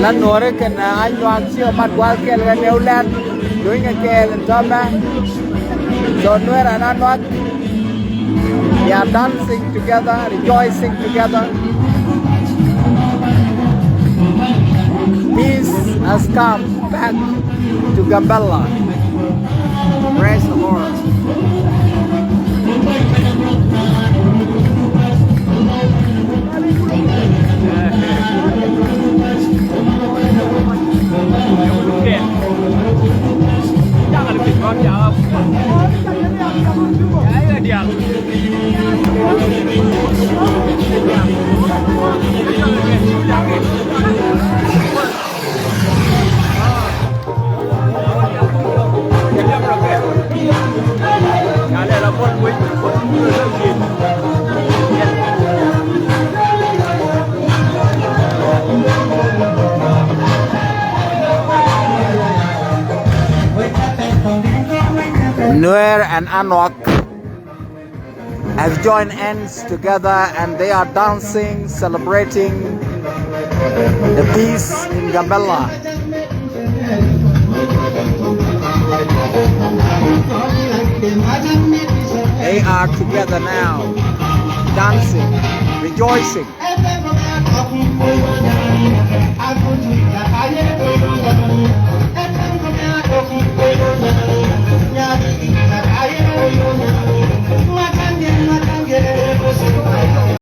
Lan Nuer and Anywak chưa mặt qua kia là New Land doing again and Tama. So Nuer and Anywak, they are dancing together, rejoicing together. Peace has come back to Gambella. Praise the Lord. Nuer and Anywak have joined hands together and they are dancing, celebrating the peace in Gambella. They are together now, dancing, rejoicing.